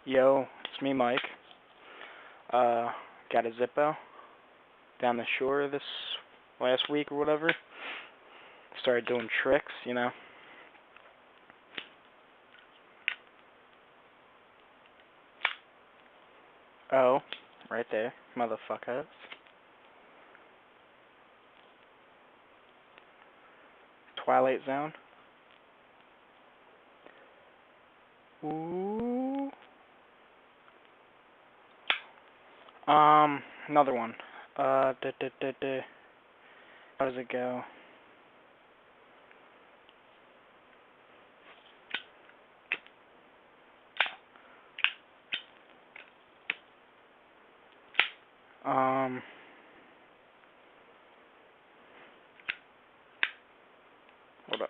Yo, it's me, Mike. Uh, got a zippo down the shore this last week or whatever. Started doing tricks. Oh, right there, motherfuckers. Twilight Zone. Ooh. Another one. How does it go? Um, hold up.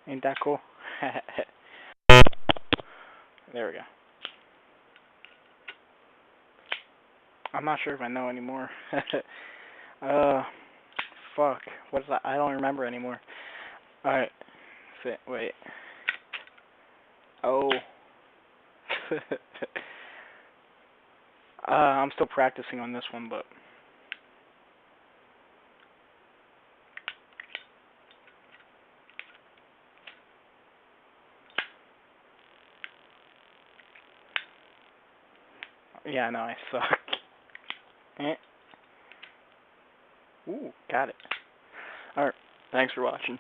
Ain't that cool? There we go. I'm not sure if I know anymore. uh, fuck. What is that? I don't remember anymore. Alright. Wait. Oh. I'm still practicing on this one, but yeah, no, I suck. Eh. Ooh, got it. Alright, thanks for watching.